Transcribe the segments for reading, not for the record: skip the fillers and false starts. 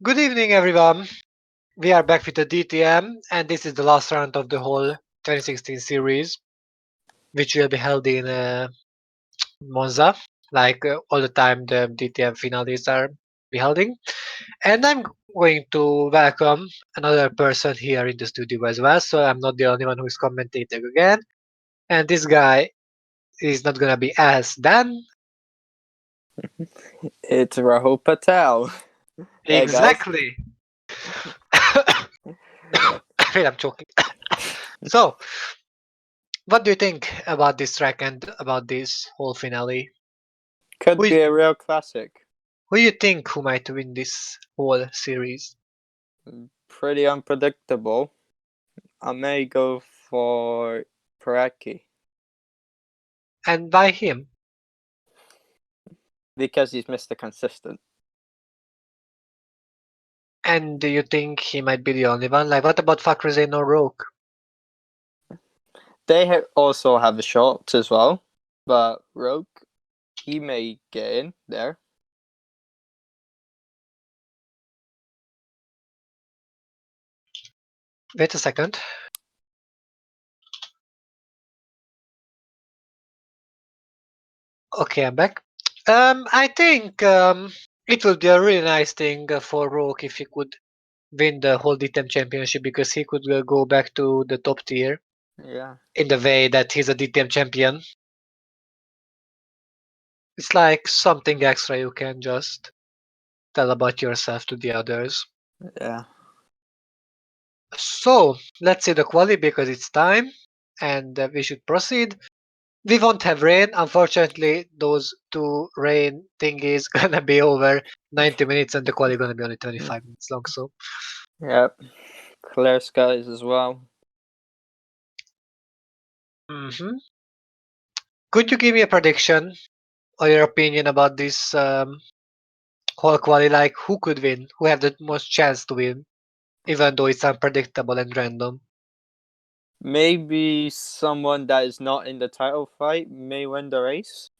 Good evening, everyone. We are back with the DTM, and this is the last round of the whole 2016 series, which will be held in Monza, like all the time the DTM finales are be holding. And I'm going to welcome another person here in the studio as well, so I'm not the only one who is commentating again. And this guy is not gonna be as Dan. It's Rahul Patel. Hey guys. Exactly. Wait, I'm choking. So, what do you think about this track and about this whole finale? Could Who be a real classic. Who you think who might win this whole series? Pretty unpredictable. I may go for Paraki And by him? because he's Mr. Consistent. And do you think he might be the only one? Like, what about Fakhrizadeh or Roke? They also have a shot as well, but Rogue, he may get in there. Wait a second. Okay, I'm back. I think it would be a really nice thing for Roke if he could win the whole DTM championship because he could go back to the top tier Yeah. in the way that he's a DTM champion. It's like something extra you can just tell about yourself to the others. Yeah. So let's see the quali because it's time and we should proceed. We won't have rain. Unfortunately, those two rain thingies gonna be over 90 minutes and the quali gonna be only 25 minutes long. So, Yep. Clear skies as well. mhm. Could you give me a prediction or your opinion about this whole quali? Like, who could win? Who have the most chance to win, even though it's unpredictable and random? Maybe someone that is not in the title fight may win the race.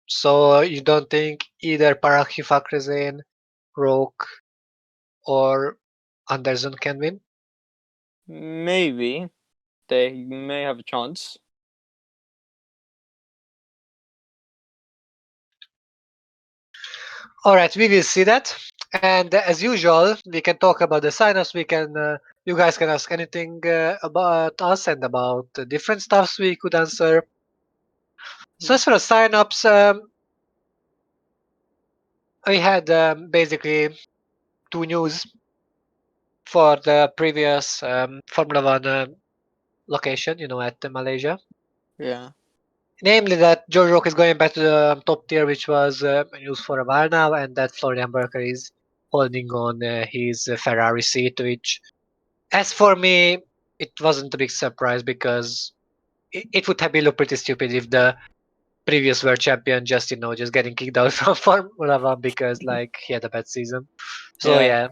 So you don't think either Paraki Fakhrizadeh, Roke, or Anderson can win? Maybe they may have a chance. All right, we will see that. And as usual, we can talk about the signups. You guys can ask anything about us and about the different stuffs we could answer. So as for the signups, we had basically two news for the previous Formula One location, at Malaysia. Yeah. Namely, that George Rock is going back to the top tier, which was news for a while now, and that Florian Berger is holding on his Ferrari seat, which, as for me, it wasn't a big surprise because it would have been looked pretty stupid if the previous world champion just getting kicked out from Formula One because like he had a bad season. So Yeah. yeah,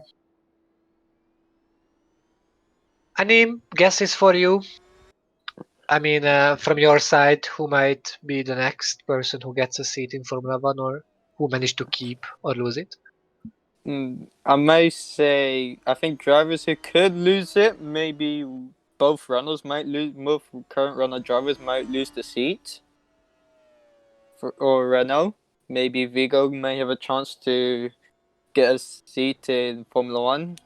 any guesses for you? I mean, from your side, who might be the next person who gets a seat in Formula One, or who managed to keep or lose it? I may say I think drivers who could lose it, maybe both runners might lose. Both current runner drivers might lose the seat. Or Renault, maybe Vigo may have a chance to get a seat in Formula One.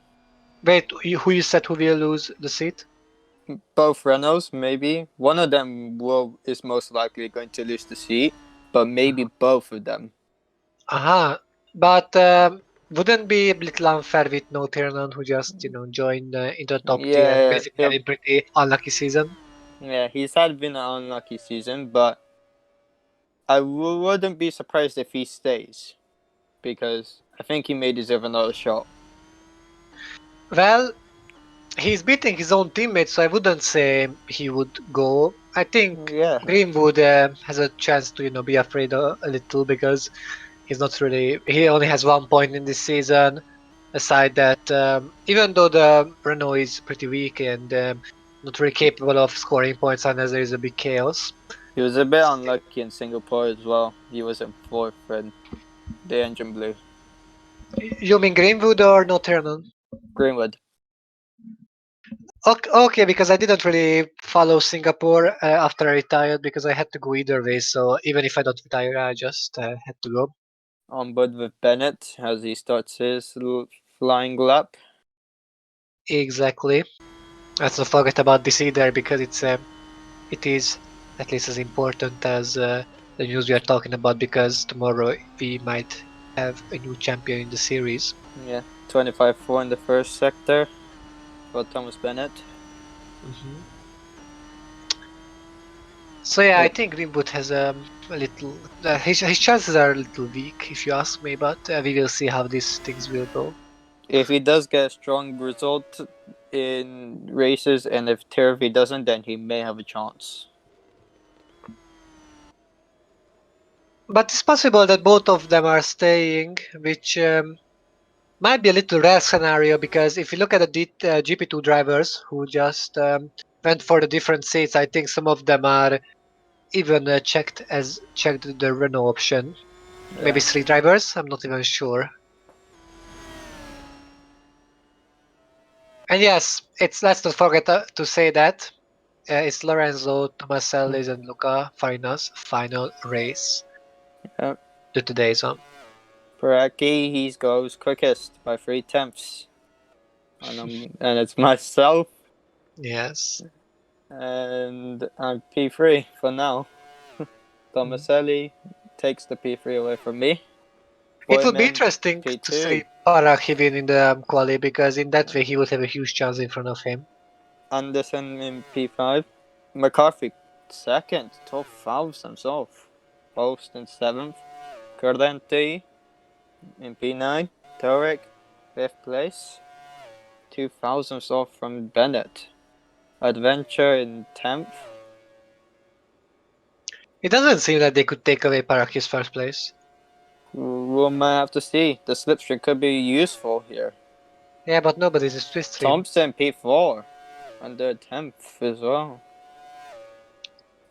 Wait, who you said who will lose the seat? Both Renaults, maybe one of them is most likely going to lose the seat, but maybe both of them. Aha, but wouldn't be a little unfair with no Tiernan who just joined into the top tier and Yeah, basically had a pretty unlucky season. yeah, he's had been an unlucky season, but I wouldn't be surprised if he stays because I think he may deserve another shot. Well, he's beating his own teammates, so I wouldn't say he would go. I think Yeah, Greenwood has a chance to be afraid a little because he's not really. He only has 1 point in this season. Aside that, even though the Renault is pretty weak and not really capable of scoring points unless there is a big chaos. he was a bit unlucky in Singapore as well. He was in fourth, and The engine blew. You mean Greenwood or Northern? Greenwood. Okay, because I didn't really follow Singapore after I retired because I had to go either way. So even if I don't retire, I just had to go. On board with Bennett as he starts his flying lap. Exactly. Let's not forget about this either because it is at least as important as the news we are talking about because tomorrow we might have a new champion in the series. Yeah, 25-4 in the first sector for Thomas Bennett. Hmm. So yeah, I It, think Greenwood has a little. His chances are a little weak, if you ask me. But we will see how these things will go. if he does get a strong result in races, and if Turvey doesn't, then he may have a chance. But it's possible that both of them are staying, which might be a little rare scenario because if you look at the GP2 drivers who just went for the different seats, I think some of them are even checked the Renault option. Maybe Yeah. 3 drivers. I'm not even sure. And yes, it's let's not forget to say that it's Lorenzo Tomaselli's and Luca Farina's final race Yeah. to today's one. Peraki, he goes quickest by 3/10. And it's myself, Yes. and I'm P3 for now. Mm. Tomaselli takes the P3 away from me. It would be Boyman, interesting to P2. see Paraki win in the quali because in that way he would have a huge chance in front of him. Anderson in P5. McCarthy second, top fouls himself. Post in 7th. Cordente in P9. Turek, 5th place. 2 fouls himself from Bennett. Adventure in 10th. It doesn't seem that they could take away Paraki's first place. We might have to see. The slipstream could be useful here. Yeah, but nobody's a Swiss stream. Thompson P4 under 10th as well.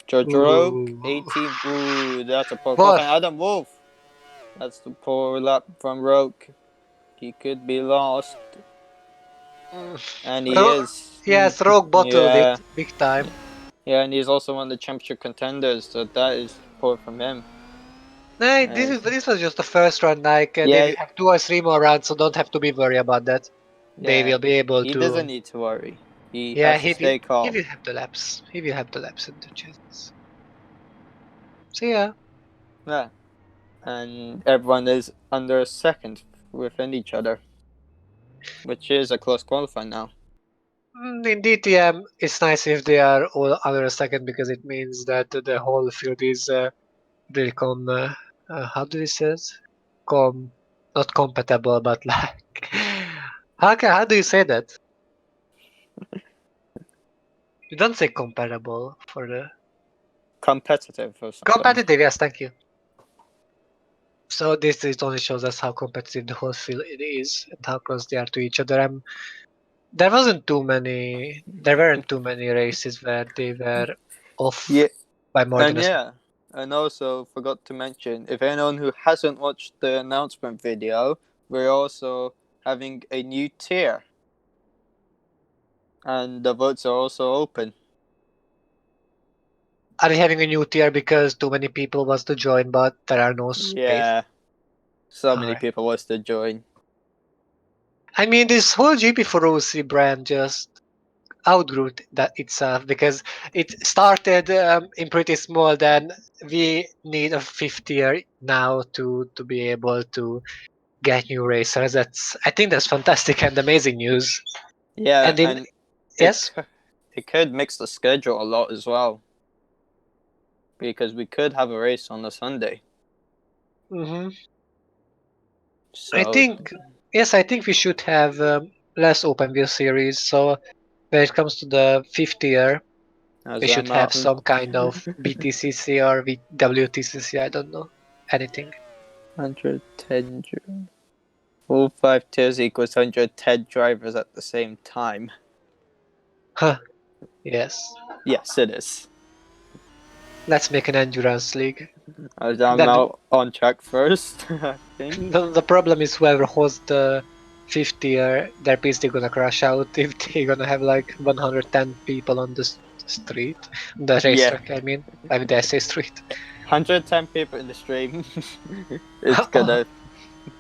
George Roke, Ooh. 18th. Ooh, that's a poor call. Well, Adam Wolf. That's the poor lap from Roke. He could be lost. And he is. yes, Rogue bottled it Yeah. big time. Yeah, and he's also one of the championship contenders, so that is poor from him. No, And this was just the first run. Like they will yeah, have 2 or 3 more rounds, so don't have to be worried about that. They yeah, will be able he to. doesn't need to worry. He Yeah, has to stay he calm. will have the laps. He will have the laps and the chances. So yeah, Yeah, and everyone is under a second within each other, which is a close qualifying now. In DTM, it's nice if they are all under a second because it means that the whole field is really how do you say it? Not compatible, but like how do you say that? You don't say compatible for the Competitive or something. competitive. Yes, thank you. So this it only shows us how competitive the whole field it is and how close they are to each other. There weren't too many races where they were off Yeah, by more than and a second. yeah, and also forgot to mention if anyone who hasn't watched the announcement video, we're also having a new tier, and the votes are also open. Are they having a new tier because too many people wants to join, but there are no space? Yeah, so many Alright. people wants to join. I mean, this whole GP4 OC brand just outgrew that itself because it started in pretty small. Then we need a fifth tier now to be able to get new racers. I think that's fantastic and amazing news. Yeah, And in and it yes, it could mix the schedule a lot as well because we could have a race on a Sunday. hmm I So think yes, I think we should have less open wheel series. So when it comes to the fifth tier, we as should I'm have out some kind of BTCC or WTCC. I don't know anything. 110. All 5 tiers equals 110 drivers at the same time. Huh. Yes. Yes, it is. Let's make an endurance league. As I'm Then out on track first. think. The problem is whoever hosts the 50 their PC gonna crash out if they're gonna have like 110 people on the street, the Yeah, racetrack. I mean the essay street. 110 people in the stream. It's gonna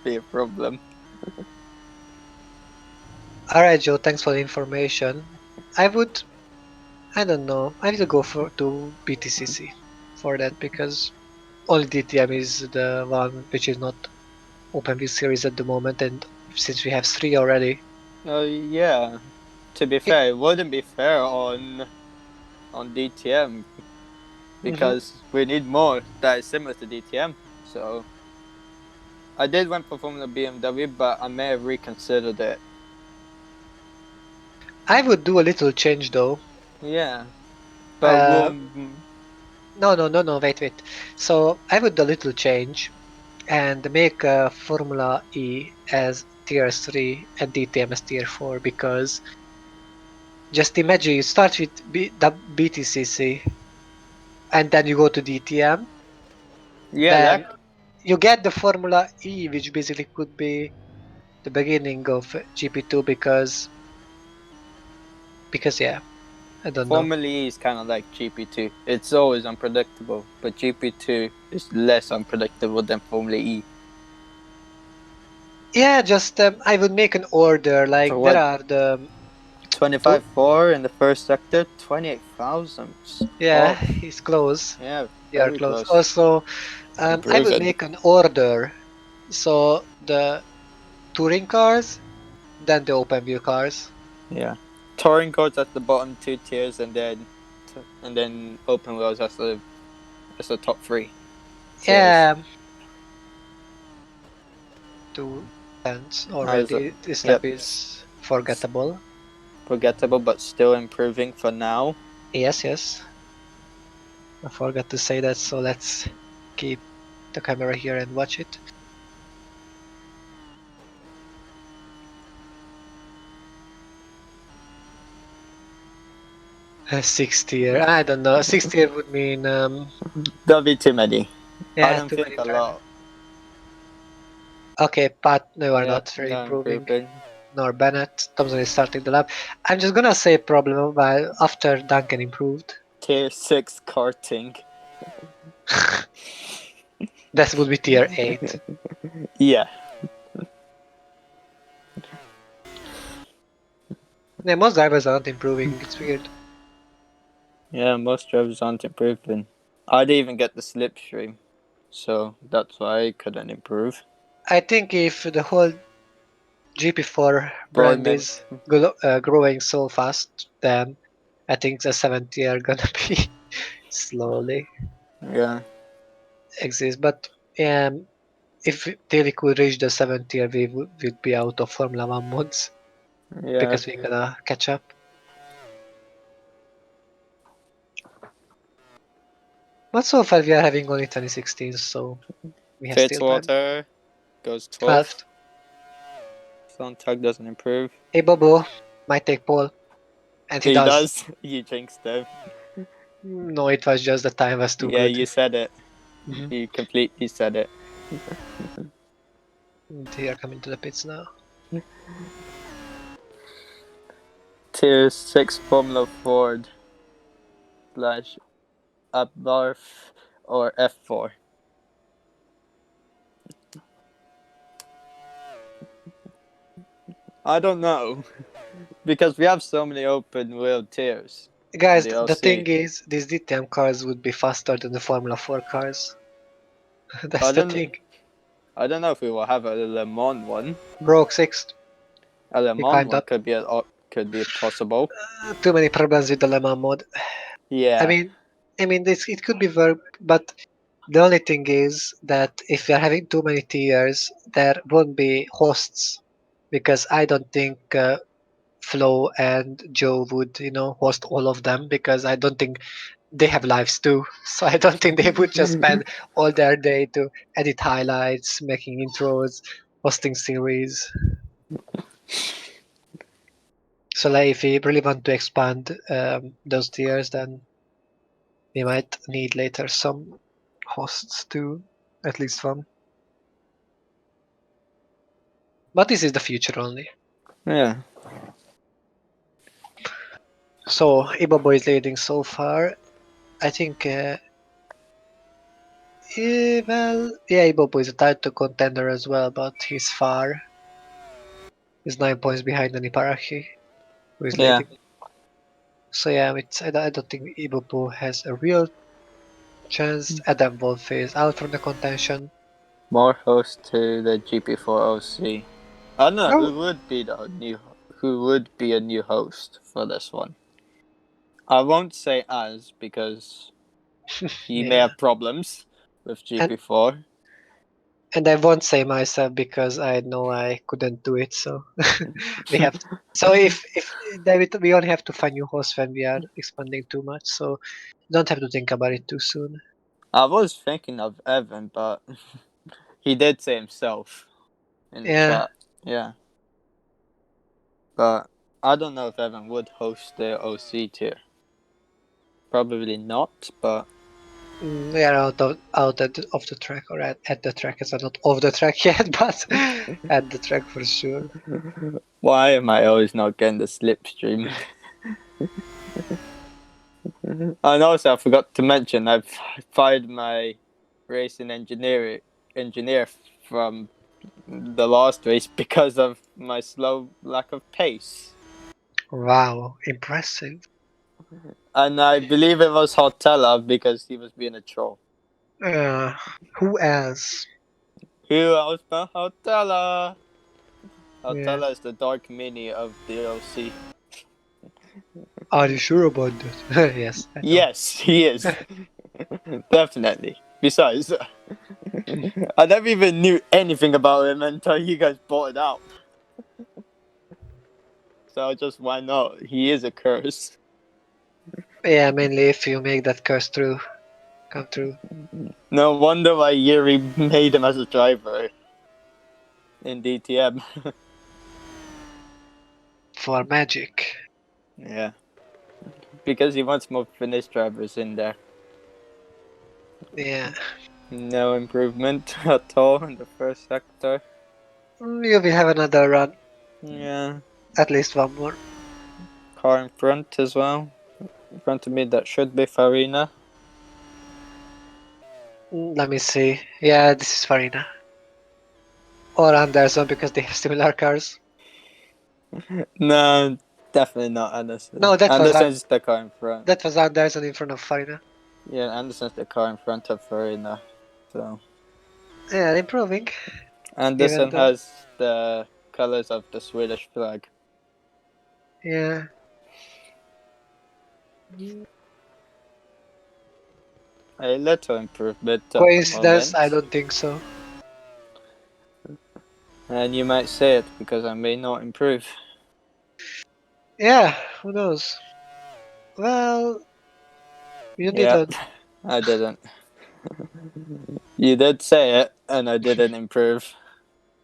be a problem. All right, Joe. Thanks for the information. I would. I don't know. I need to go for to BTCC for that because only DTM is the one which is not open wheel series at the moment, and since we have three already, Oh yeah. To be it, fair, it wouldn't be fair on DTM mhm. because we need more that is similar to DTM. So I did went for Formula BMW, but I may have reconsidered it. I would do a little change though. Yeah, but Uh, we'll. no, wait. So I would do a little change and make Formula E as tier 3 and DTM as tier 4 because just imagine you start with the BTCC and then you go to DTM, Yeah, then you get the Formula E, which basically could be the beginning of GP2 because yeah, I don't know. Formula E is kind of like GP2. It's always unpredictable, but GP2 is less unpredictable than Formula E. Yeah, just I would make an order So like there what? are the two. 25.4 in the first sector, 28,000 Yeah, off. it's close. Yeah, They are very close. close. Also, I would Improving. make an order. So the touring cars, then the open wheel cars. Yeah. Touring codes at the bottom two tiers, and then open wheels as the top three tiers. Yeah, two tenths As a, already. This lap yep, is forgettable. forgettable but still improving for now. Yes. I forgot to say that, so let's keep the camera here and watch it. Sixth tier. I don't know. Sixth tier would mean There'll be too many. I yeah, don't too think many a drivers. lot. Okay, Pat, no, are Yep, not very no improving. improving. Nor Bennett. Thompson is starting the lap. I'm just gonna say problem while after Duncan improved. Tier 6 karting. That would be tier 8. Yeah. Yeah, most drivers aren't improving. It's weird. Yeah, most drivers aren't improving. I didn't even get the slipstream, so that's why I couldn't improve. I think if the whole GP4 But brand is growing so fast, then I think the 7th tier gonna be slowly yeah, exist. But if Daily could reach the 7th tier, we would be out of Formula 1 mods yeah. because we're gonna catch up. But so far we are having only 2016, so we have still time. Fitzwater goes 12th. 12th. Sontag doesn't improve. Hey Bobo might take pole, and he He does. does. You jinxed him. No, it was just the time was too Yeah, good. you said it. Mhm. You completely said it. They are coming to the pits now. Tier 6 Formula Ford slash Abarth or F4. I don't know. Because we have so many open wheel tiers in Guys, the the thing OC. is, these DTM cars would be faster than the Formula 4 cars. That's I the don't thing. I don't know if we will have a Le Mans one. Broke sixth. A Le He Mans climbed one up. could be possible. Too many problems with the Le Mans mod. I Yeah. mean, it could be work, but the only thing is that if we are having too many tiers, there won't be hosts because I don't think Flo and Joe would, host all of them because I don't think they have lives too. So I don't think they would just spend all their day to edit highlights, making intros, hosting series. So like if we really want to expand those tiers, then we might need later some hosts too, at least one. But this is the future only. Yeah. So Ibobo is leading so far. I think. Well, yeah, Ibobo is a title contender as well, but he's far. He's 9 points behind Niparachi, who is Yeah. leading. So yeah, I don't think Ibobo has a real chance. Adam Wolf is out from the contention. More hosts to the GP4 OC. I don't know No, who would be a new host for this one. I won't say as because he may yeah, have problems with and GP4. and I won't say myself because I know I couldn't do it. So we have. So if David, we only have to find new hosts when we are expanding too much. So don't have to think about it too soon. I was thinking of Evan, but he did say himself in the Yeah, chat. Yeah. But I don't know if Evan would host the OC tier. Probably not, but we are of the track or at the track. It's not off the track yet, but at the track for sure. why am I always not getting the slipstream? And also, I forgot to mention, I've fired my racing engineer from the last race because of my slow lack of pace. Wow, impressive. And I believe it was Hortella because he was being a troll. Uh, who else? Who else but Hortella? Yeah. Hortella is the dark mini of the OC. Are you sure about that? Yes, I know. Yes, he is. Definitely. Besides, I never even knew anything about him until you guys brought it out. So just why not? He is a curse. Yeah, mainly if you make that curse come true No wonder why Yuri made him as a driver in DTM. for magic. Yeah. Because he wants more Finnish drivers in there. Yeah. No improvement at all in the first sector. You will have another run, Yeah. at least one more. Car in front as well. In front of me, that should be Farina. Let me see. Yeah, this is Farina. Or Anderson because they have similar cars. No, definitely not Anderson. No, Anderson's the car in front. that was Anderson in front of Farina. Yeah, Anderson's the car in front of Farina. So Yeah, improving. Even Anderson though, has the colors of the Swedish flag. yeah, A little improvement at the coincidence? I moment. don't think so. And you might say it because I may not improve. Yeah, who knows? Well, you Yeah, didn't. I didn't. You did say it, and I didn't improve.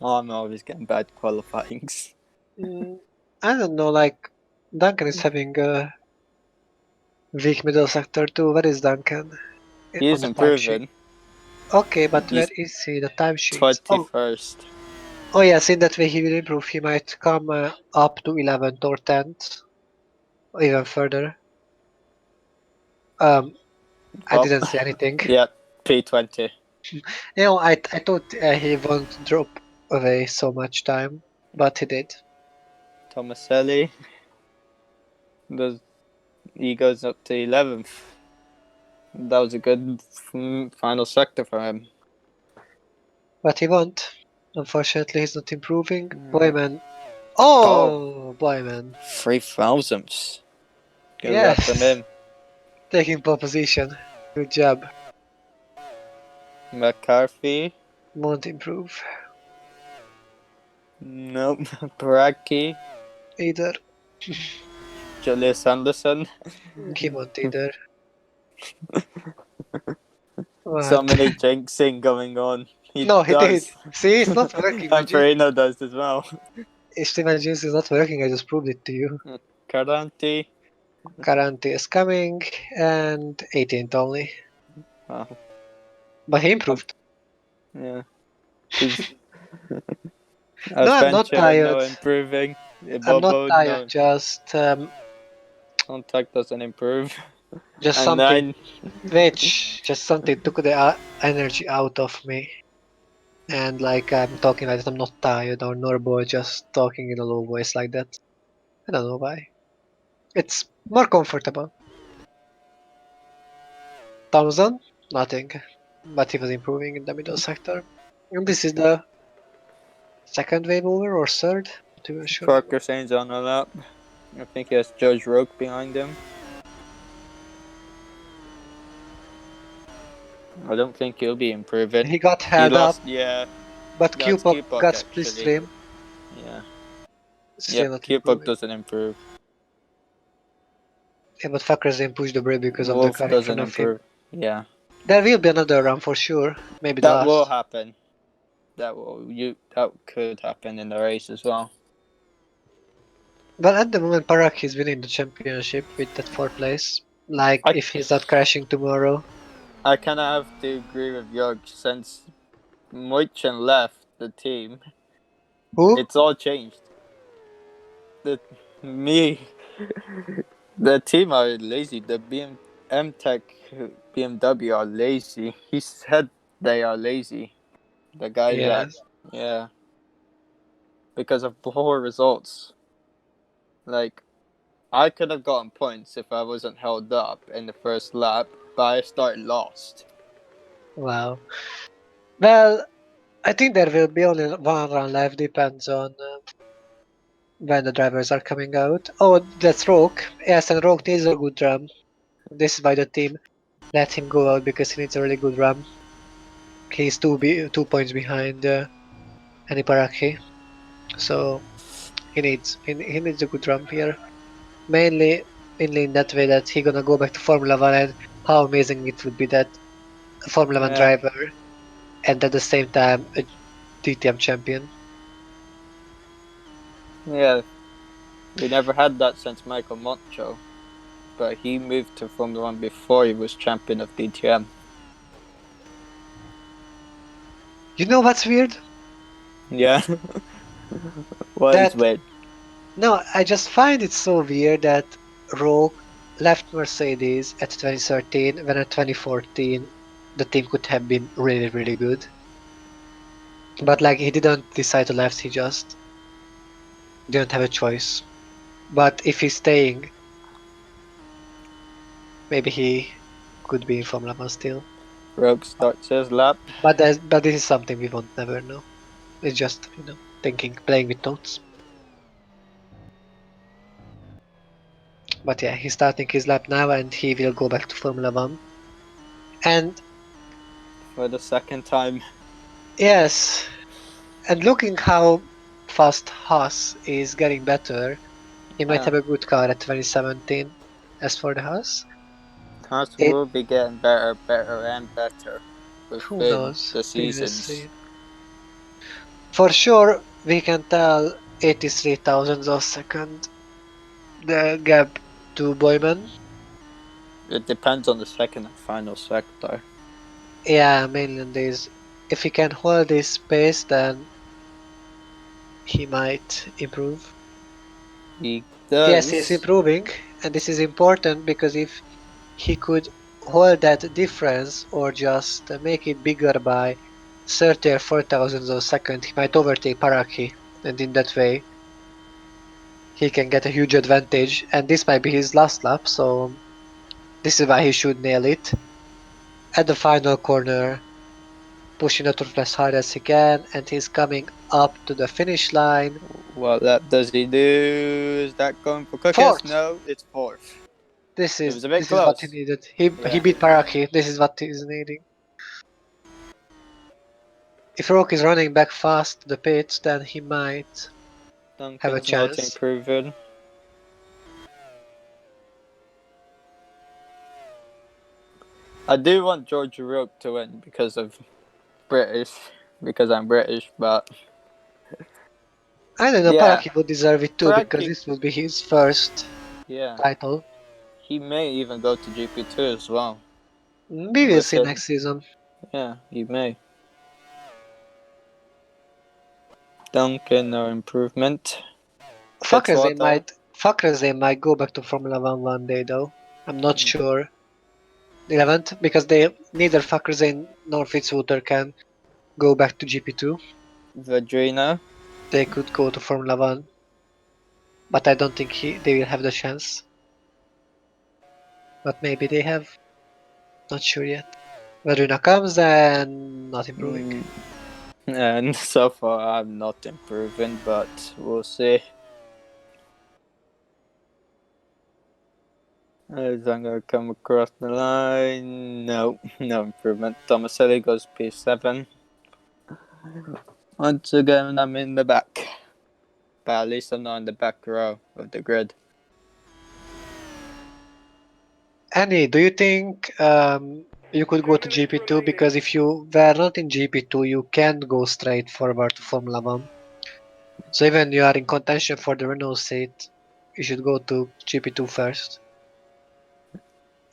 I'm always getting bad qualifyings. Mm, I don't know. Like Duncan is having a weak middle sector too. Where is Duncan on He's the timesheet? improving. Okay, but where He's is he? The timesheets. Oh, 21st. oh yes. In that way, he will improve. He might come up to 11th or 10th, or even further. Um, I Well, didn't say anything. yeah, P20. I thought he won't drop away so much time, but he did. Tomaselli. Does he goes up to 11th. That was a good final sector for him. But he won't. Unfortunately, he's not improving. Yeah. Boyman. Oh, Oh, Boyman. 3,000ths. Congrats on Yes, him. taking pole position. Good job. McCarthy. Won't improve Nope. Bracchi. either. Julius Anderson. He won't either. So What? many jinxing going on. He No, he did. does. See, it's not working. And Perino does as well. Esteban Jeans is not working. I just proved it to you. Caranti. Karanti is coming and 18th only. Wow. But he improved. Yeah. He's No, I'm not Adventure, tired. no improving. I'm not Bubble, tired. no contact doesn't improve. Just And something then just something took the energy out of me. And like I'm talking like that, I'm not tired or normal, just talking in a low voice like that. I don't know why. It's more comfortable. Thousand, nothing. But he was improving in the middle sector. And this is the second wave over or third? Not even sure anymore. Parker Sain's on a lap. I think he has Judge Roke behind him. I don't think he'll be improving. He got He held up, lost, yeah. but That's Q-Puck Q-Puck got split actually. stream. Yeah. Still Yep, not Q-Puck improving. doesn't improve. Yeah, but fuckers didn't push the brake because of the Wolf car in doesn't front of him. improve. Yeah. There will be another run for sure. Maybe the That will last. happen. That could happen in the race as well. But at the moment, Parak is winning the championship with that fourth place. Like, I if he's not crashing tomorrow. I kinda have to agree with Jörg since Moichen left the team. Who? It's all changed. The me the team are lazy. The M Tech BMW are lazy. He said they are lazy. The guys that Yes. yeah, because of poor results. Like I could have gotten points if I wasn't held up in the first lap, but I started lost. Wow. Well, I think there will be only one run left. Depends on when the drivers are coming out. Oh, that's Roke. Yes, and Roke needs a good run. This is why the team let him go out because he needs a really good run. He's 2 points behind Annie Paraki, so he needs a good run here. Mainly in that way that he gonna go back to Formula One, and how amazing it would be that a Formula One Yeah, driver and at the same time a DTM champion. yeah. We never had that since Michael Moncho, but he moved to Formula One before he was champion of DTM. You know what's weird? Yeah. What is That weird? no, I just find it so weird that Rogue left Mercedes at 2013 when at 2014 the team could have been really really good. But like he didn't decide to left, he just didn't have a choice. But if he's staying, maybe he could be in Formula One still. Rogue starts his lap. But this is something we won't never know. It's just thinking, playing with thoughts. But yeah, he's starting his lap now, and he will go back to Formula One. And For the second time. yes, and looking how fast Haas is getting better, he might Yeah. have a good car at 2017. As for the Haas, Haas it will be getting better, better, and better who within knows? the We will seasons. see. For sure, we can tell 83 thousandths of second the gap to Boyman. It depends on the second and final sector. Yeah, mainly on this. If he can hold this pace, then he might improve. He Yes, he's does. improving, and this is important because if he could hold that difference or just make it bigger by 30 or 4 thousandths of a second, he might overtake Paraki, and in that way he can get a huge advantage. And this might be his last lap, so this is why he should nail it at the final corner, pushing the throttle as hard as he can, and he's coming up to the finish line. What lap does he do? Is that going for cookies? Fourth. No, it's fourth. This It is was a bit this is what he close. needed. He Yeah. beat Paraki. This is what he's needing. If Rock is running back fast to the pits, then he might have a Duncan's not chance. improving. I do want George Rook to win British, because I'm British, but I don't know. yeah, Paraki would deserve it too because Praki, this would be his first yeah, title. he may even go to GP2 as well. We will With see him, next season. yeah, he may. Duncan, no improvement. Fakreze Fitzwater, might go back to Formula One day though. I'm not Mm. sure. They haven't because they neither Fakreze nor Fitzwater can go back to GP2. Vadrina, They could go to Formula One, but I don't think they will have the chance. But maybe they have. Not sure yet. Veruna comes and not improving. mm, and so far I'm not improving, but we'll see. Is I'm gonna come across the line? No, no improvement. Tomaselli goes P7. Once again, I'm in the back. But at least I'm not in the back row of the grid. Annie, do you think you could go to GP2? Because if you were not in GP2, you can't go straight forward to Formula One. So even you are in contention for the Renault seat, you should go to GP2 first.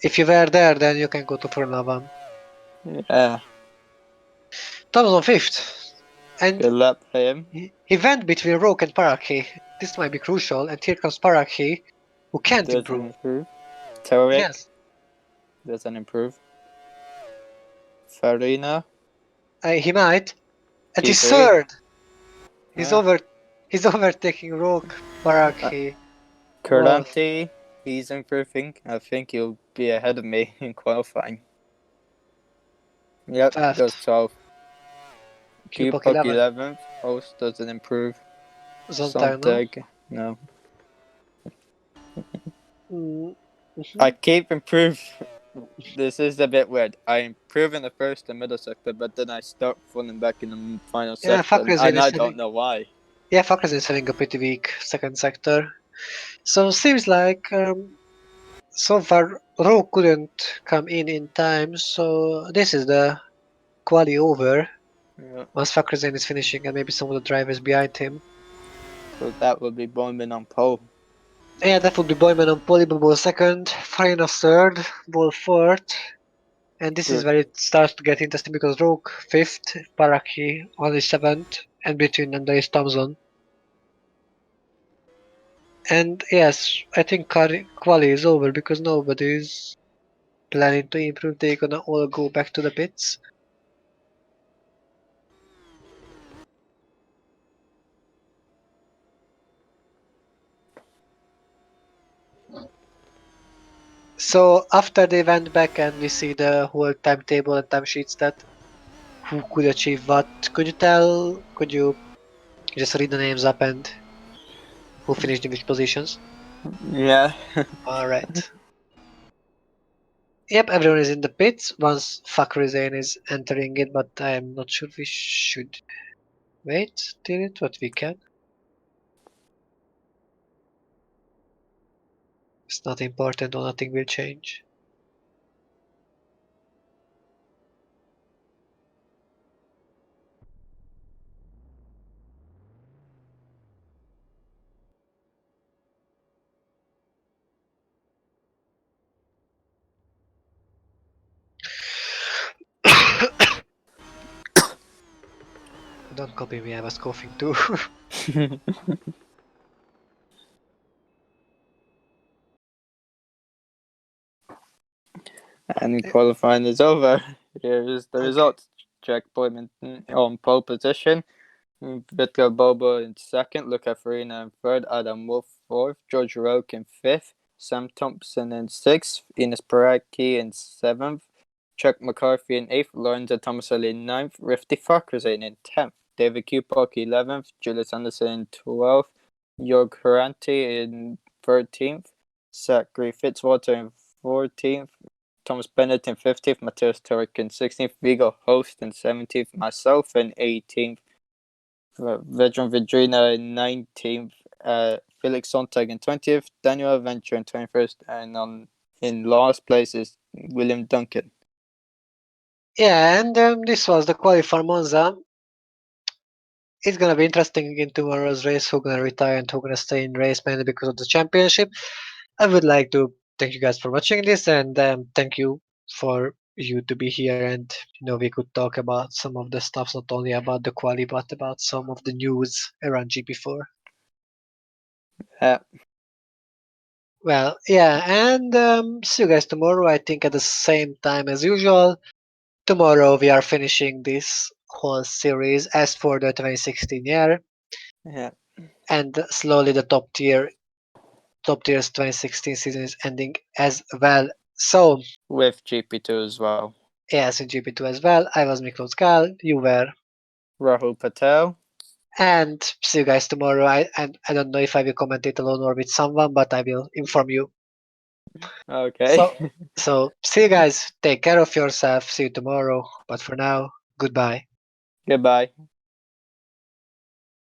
If you were there, then you can go to Formula One. Yeah, Thomas on fifth, and good luck for him. he went between Roke and Paraki. This might be crucial, and here comes Paraki, who can't Doesn't improve. improve. Tarek Yes, doesn't improve. Farina, he might. And he's P3. third. He's Yeah. over. He's overtaking Roke, Uh, Paraki. Oh, Currently, he's improving. I think he'll be ahead of me in qualifying. Yep, goes 12th. 12. Cupok Q-Puck 11. 11th. Host doesn't improve. Zontag, no? Sontag, no. Mm-hmm. I keep improving. This is a bit weird. I improve in the first and middle sector, but then I start falling back in the final Yeah, sector, and I don't know why. Fakrazin is having a pretty weak second sector. So seems like so far Rowe couldn't come in time. So this is the quali over. Yeah. Once Fakrazin is finishing and maybe some of the drivers behind him. So that would be Bowman on pole. Yeah, that would be Boyman on pole, Ball second, Farina third, Ball fourth. And this is Good. where it starts to get interesting because Rogue fifth, Paraki only seventh, and between them there is Thompson. And yes, I think quali is over because nobody is planning to improve. They're gonna all go back to the pits. So after they went back and we see the whole timetable and timesheets that who could achieve what, could you just read the names up and who finished in which positions? Yeah. Alright. Yep, everyone is in the pits once Fakrizane is entering it, but I am not sure we should wait till it, but we can. It's not important or nothing will change. Don't copy me, I was coughing too. And qualifying is over. Here is the Okay. results. Jack Boyman on pole position. Victor Bobo in second. Luca Farina in third. Adam Wolf fourth. George Roque in fifth. Sam Thompson in sixth. Ines Paraki in seventh. Chuck McCarthy in eighth. Lorenzo Tomaselli in ninth. Rifty Farkazane in 10th. David Kupok 11th. Julius Anderson in 12th. Jorg Harante in 13th. Zachary Fitzwater in 14th. Thomas Bennett in 15th, Matthias Turek in 16th, Vigo Host in 17th, myself in 18th, Vedran Vidrina in 19th, Felix Sontag in 20th, Daniel Adventure in 21st, and in last place is William Duncan. Yeah, and this was the quali for Monza. It's gonna be interesting in tomorrow's race who's gonna retire and who's gonna stay in race mainly because of the championship. I would like to thank you guys for watching this and thank you for you to be here, and we could talk about some of the stuff, not only about the quali, but about some of the news around GP4. Yeah. Well, yeah, and see you guys tomorrow. I think at the same time as usual. Tomorrow we are finishing this whole series as for the 2016 year, Yeah. and slowly the top tier's 2016 season is ending as well. So With GP2 as well. yes, in GP2 as well. I was Miklos Gal, you were, Rahul Patel. and see you guys tomorrow. I don't know if I will commentate alone or with someone, but I will inform you. Okay. So see you guys. Take care of yourself. See you tomorrow. But for now, goodbye. Goodbye.